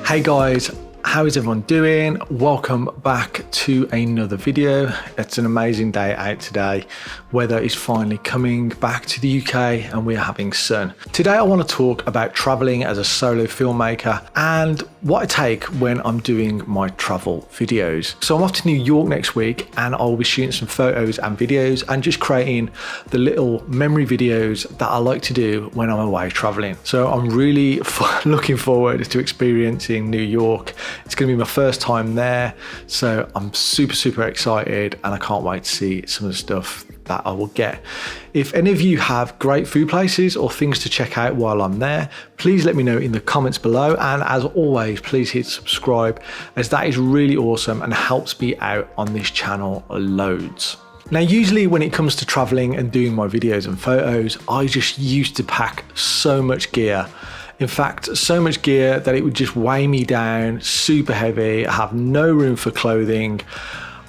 Hey guys, how is everyone doing? Welcome back to another video. It's an amazing day out today. Weather is finally coming back to the UK and we're having sun. Today I want to talk about traveling as a solo filmmaker and what I take when I'm doing my travel videos. So I'm off to New York next week and I'll be shooting some photos and videos and just creating the little memory videos that I like to do when I'm away traveling. So I'm really looking forward to experiencing New York. It's going to be my first time there, so I'm super excited and I can't wait to see some of the stuff that I will get. If any of you have great food places or things to check out while I'm there, please let me know in the comments below, and as always, please hit subscribe as that is really awesome and helps me out on this channel loads. Now, usually when it comes to traveling and doing my videos and photos, I just used to pack so much gear. In fact, so much gear that it would just weigh me down, super heavy. I have no room for clothing,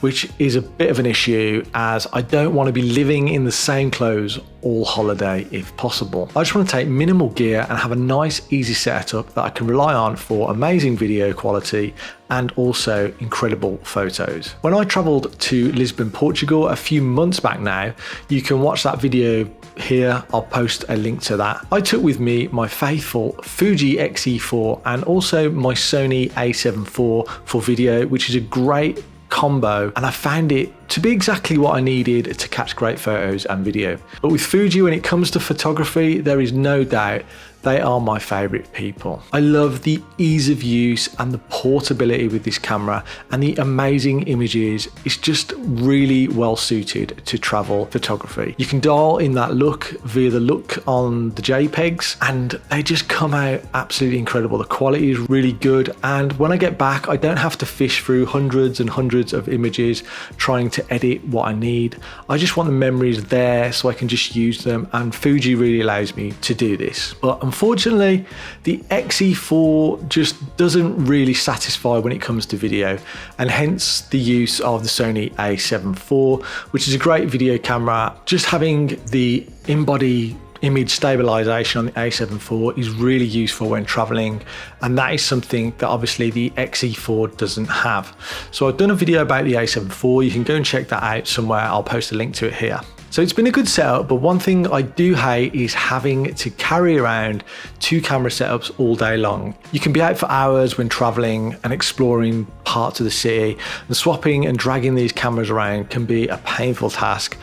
which is a bit of an issue as I don't want to be living in the same clothes all holiday if possible. I just want to take minimal gear and have a nice, easy setup that I can rely on for amazing video quality and also incredible photos. When I traveled to Lisbon, Portugal a few months back now, you can watch that video here. I'll post a link to that. I took with me my faithful Fuji X-H2 and also my Sony A7 IV for video, which is a great combo, and I found it to be exactly what I needed to catch great photos and video. But with Fuji, when it comes to photography, there is no doubt they are my favorite people. I love the ease of use and the portability with this camera and the amazing images. It's just really well suited to travel photography. You can dial in that look via the look on the JPEGs and they just come out absolutely incredible. The quality is really good, and when I get back, I don't have to fish through hundreds and hundreds of images trying to edit what I need. I just want the memories there so I can just use them, and Fuji really allows me to do this. But unfortunately, the X-H2 just doesn't really satisfy when it comes to video, and hence the use of the Sony A7 IV, which is a great video camera. Just having the in-body image stabilization on the A7 IV is really useful when traveling, and that is something that obviously the X-H2 doesn't have. So I've done a video about the A7 IV. You can go and check that out somewhere. I'll post a link to it here. So it's been a good setup, but one thing I do hate is having to carry around two camera setups all day long. You can be out for hours when traveling and exploring parts of the city, and swapping and dragging these cameras around can be a painful task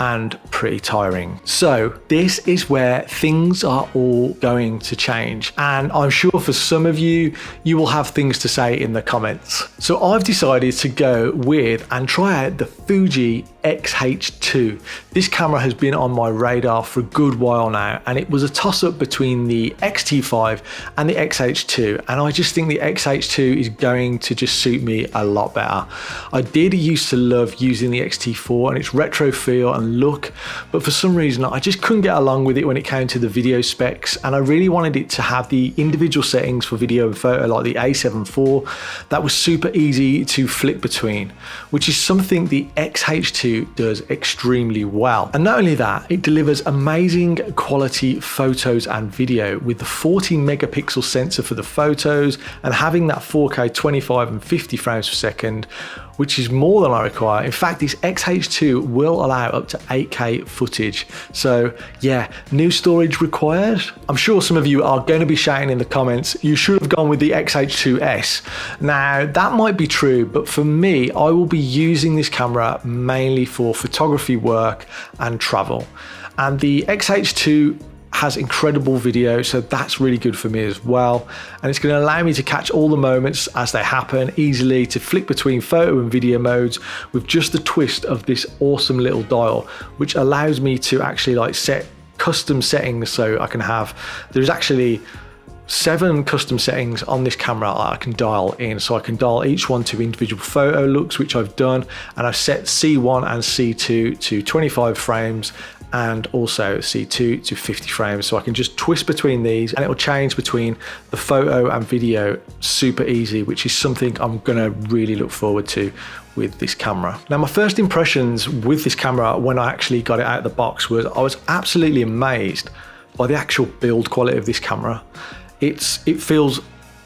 and pretty tiring. So this is where things are all going to change, and I'm sure for some of you, you will have things to say in the comments. So I've decided to go with and try out the Fuji X-H2. This camera has been on my radar for a good while now, and it was a toss-up between the X-T5 and the X-H2, and I just think the X-H2 is going to just suit me a lot better. I did used to love using the X-T4 and its retro feel and look, but for some reason I just couldn't get along with it when it came to the video specs, and I really wanted it to have the individual settings for video and photo like the A7 IV that was super easy to flick between, which is something the X-H2 does extremely well. And not only that, it delivers amazing quality photos and video with the 40 megapixel sensor for the photos and having that 4K 25 and 50 frames per second, which is more than I require. In fact, this X-H2 will allow up to 8K footage. So yeah, new storage required. I'm sure some of you are going to be shouting in the comments, you should have gone with the X-H2S. Now that might be true, but for me, I will be using this camera mainly for photography work and travel. And the X-H2 has incredible video, so that's really good for me as well, and it's going to allow me to catch all the moments as they happen easily, to flick between photo and video modes with just the twist of this awesome little dial, which allows me to actually like set custom settings. So I can have, there's actually 7 custom settings on this camera I can dial in, so I can dial each one to individual photo looks, which I've done, and I've set C1 and C2 to 25 frames and also C2 to 50 frames, so I can just twist between these and it will change between the photo and video super easy, which is something I'm gonna really look forward to with this camera. Now, my first impressions with this camera when I actually got it out of the box was I was absolutely amazed by the actual build quality of this camera. It feels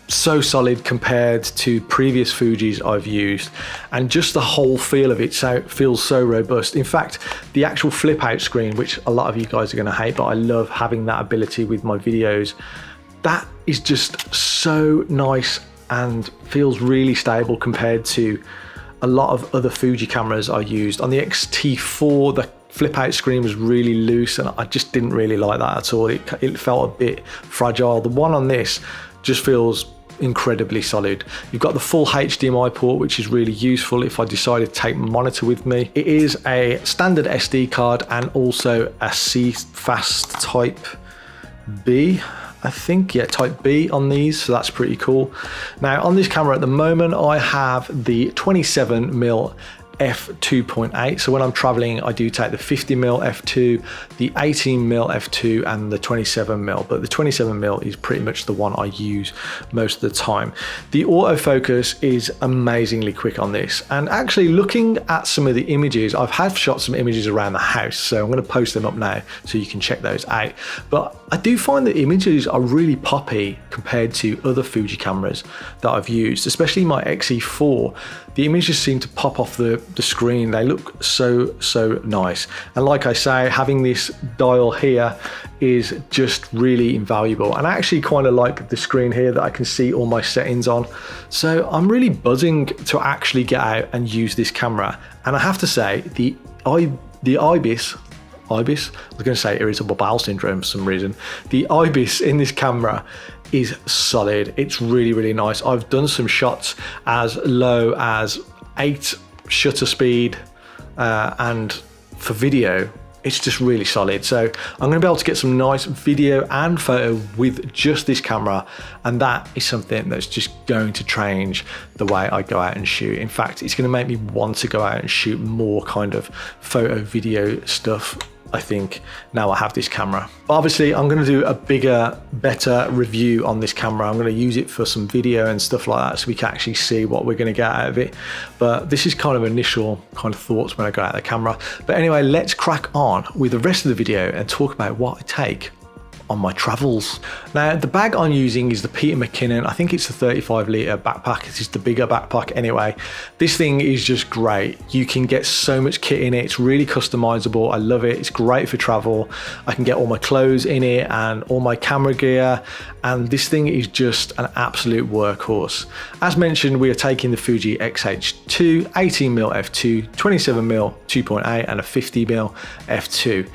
so solid compared to previous Fujis I've used, and just the whole feel of it feels so robust. In fact, the actual flip out screen, which a lot of you guys are going to hate, but I love having that ability with my videos, that is just so nice and feels really stable compared to a lot of other Fuji cameras I used. On the X-T4, the flip out screen was really loose and I just didn't really like that at all. It felt a bit fragile. The one on this just feels incredibly solid. You've got the full HDMI port, which is really useful if I decided to take my monitor with me. It is a standard SD card and also a CFast Type B, I think, yeah, Type B on these, so that's pretty cool. Now on this camera at the moment, I have the 27mm f2.8, so when I'm traveling I do take the 50mm f2, the 18mm f2 and the 27mm, but the 27mm is pretty much the one I use most of the time. The autofocus is amazingly quick on this, and actually looking at some of the images, I've shot some images around the house, so I'm going to post them up now so you can check those out, but I do find the images are really poppy compared to other Fuji cameras that I've used, especially my X-E4. The images seem to pop off the screen. They look so nice. And like I say, having this dial here is just really invaluable. And I actually kind of like the screen here that I can see all my settings on. So I'm really buzzing to actually get out and use this camera. And I have to say, the IBIS, I was going to say irritable bowel syndrome for some reason. The IBIS in this camera is solid. It's really nice. I've done some shots as low as 8 shutter speed, and for video it's just really solid. So I'm going to be able to get some nice video and photo with just this camera, and that is something that's just going to change the way I go out and shoot. In fact, it's going to make me want to go out and shoot more kind of photo video stuff, I think, now I have this camera. But obviously I'm going to do a bigger, better review on this camera. I'm going to use it for some video and stuff like that so we can actually see what we're going to get out of it. But this is kind of initial kind of thoughts when I go out of the camera. But anyway, let's crack on with the rest of the video and talk about what I take on my travels. Now the bag I'm using is the Peter McKinnon. I think it's a 35 litre backpack. It's just the bigger backpack anyway. This thing is just great. You can get so much kit in it. It's really customizable. I love it. It's great for travel. I can get all my clothes in it and all my camera gear, and this thing is just an absolute workhorse. As mentioned, we are taking the Fuji X-H2 18mm f2, 27mm 2.8 and a 50mm f2.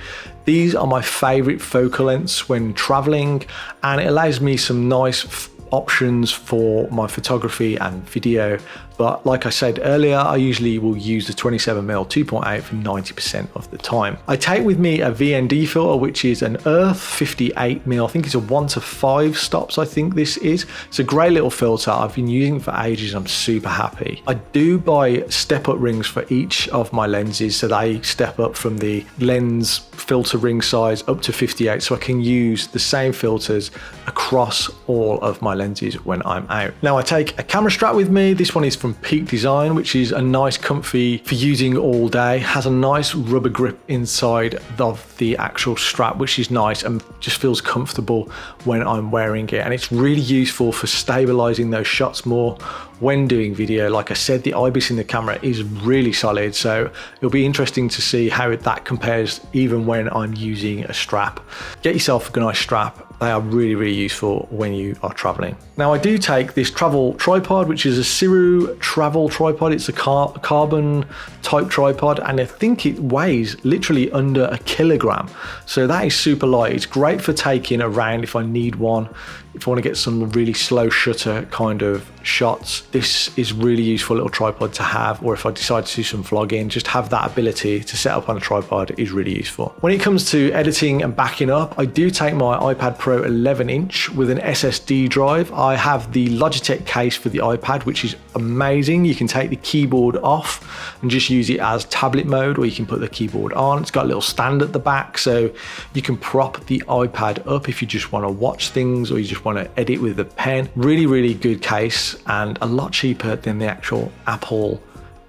These are my favorite focal lengths when traveling, and it allows me some nice options for my photography and video. But like I said earlier, I usually will use the 27mm 2.8 for 90% of the time. I take with me a VND filter, which is an Earth 58mm. I think it's a 1:5 stops, I think this is. It's a great little filter. I've been using it for ages. I'm super happy. I do buy step up rings for each of my lenses, so they step up from the lens filter ring size up to 58, so I can use the same filters across all of my lenses when I'm out. Now I take a camera strap with me. This one is from Peak Design, which is a nice comfy for using all day. Has a nice rubber grip inside of the actual strap, which is nice and just feels comfortable when I'm wearing it, and it's really useful for stabilizing those shots more when doing video. Like I said, the IBIS in the camera is really solid, so it'll be interesting to see how that compares even when I'm using a strap. Get yourself a nice strap. They are really useful when you are traveling. Now I do take this travel tripod, which is a Siru travel tripod. It's a carbon type tripod, and I think it weighs literally under 1 kilogram. So that is super light. It's great for taking around if I need one. If I want to get some really slow shutter kind of shots, this is really useful little tripod to have, or if I decide to do some vlogging, just have that ability to set up on a tripod is really useful. When it comes to editing and backing up, I do take my iPad Pro 11-inch with an SSD drive. I have the Logitech case for the iPad, which is amazing. You can take the keyboard off and just use it as tablet mode, or you can put the keyboard on. It's got a little stand at the back, so you can prop the iPad up if you just want to watch things or you just want to edit with a pen. Really good case, and a lot cheaper than the actual Apple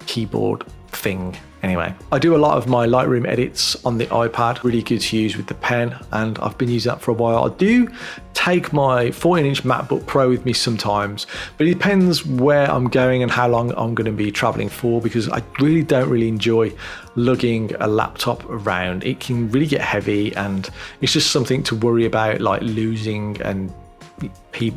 keyboard thing. Anyway, I do a lot of my Lightroom edits on the iPad, really good to use with the pen, and I've been using that for a while. I do take my 14-inch MacBook Pro with me sometimes, but it depends where I'm going and how long I'm going to be traveling for, because I don't really enjoy lugging a laptop around. It can really get heavy, and it's just something to worry about, like losing and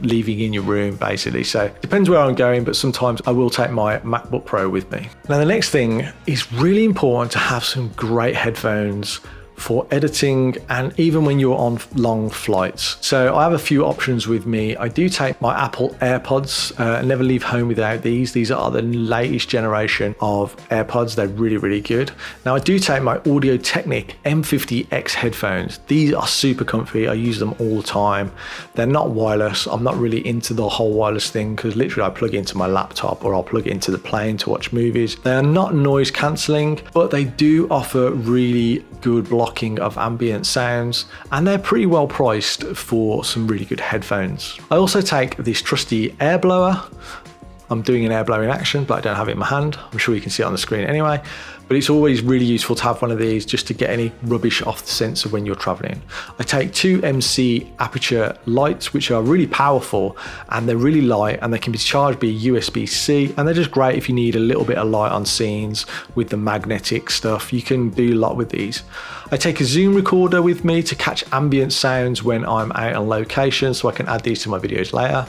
leaving in your room basically. So it depends where I'm going, but sometimes I will take my MacBook Pro with me. Now the next thing is really important to have some great headphones for editing and even when you're on long flights. So I have a few options with me. I do take my Apple AirPods, never leave home without these. These are the latest generation of AirPods. They're really, really good. Now I do take my Audio-Technica M50X headphones. These are super comfy. I use them all the time. They're not wireless. I'm not really into the whole wireless thing because literally I plug into my laptop or I'll plug it into the plane to watch movies. They are not noise cancelling, but they do offer really good blocking of ambient sounds, and they're pretty well priced for some really good headphones. I also take this trusty air blower. I'm doing an air blowing action, but I don't have it in my hand. I'm sure you can see it on the screen anyway. But it's always really useful to have one of these just to get any rubbish off the sensor when you're traveling. I take two MC aperture lights, which are really powerful and they're really light and they can be charged via USB-C, and they're just great if you need a little bit of light on scenes with the magnetic stuff. You can do a lot with these. I take a Zoom recorder with me to catch ambient sounds when I'm out on location, so I can add these to my videos later.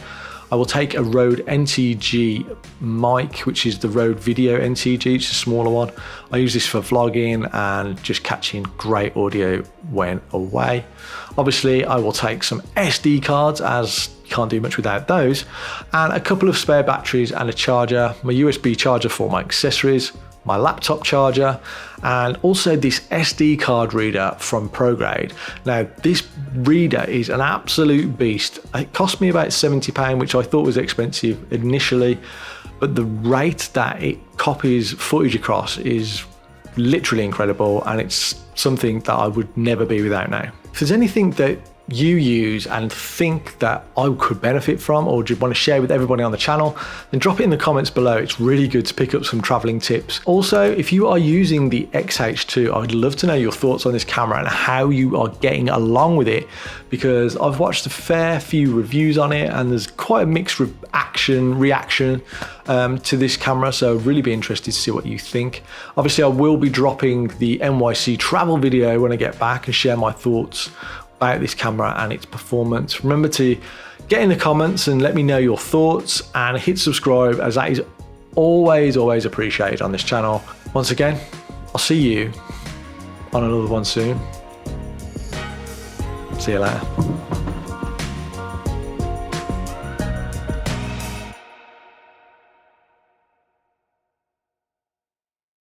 I will take a Rode NTG mic, which is the Rode Video NTG, it's a smaller one. I use this for vlogging and just catching great audio when away. Obviously, I will take some SD cards, as you can't do much without those, and a couple of spare batteries and a charger, my USB charger for my accessories, my laptop charger, and also this SD card reader from ProGrade. Now this reader is an absolute beast. It cost me about £70, which I thought was expensive initially, but the rate that it copies footage across is literally incredible, and it's something that I would never be without now. If there's anything that you use and think that I could benefit from or just want to share with everybody on the channel, then drop it in the comments below. It's really good to pick up some traveling tips. Also, if you are using the X-H2, I'd love to know your thoughts on this camera and how you are getting along with it, because I've watched a fair few reviews on it and there's quite a mixed reaction to this camera, so I'd really be interested to see what you think. Obviously, I will be dropping the NYC travel video when I get back and share my thoughts about this camera and its performance. Remember to get in the comments and let me know your thoughts, and hit subscribe, as that is always appreciated on this channel. Once again, I'll see you on another one soon. See you later.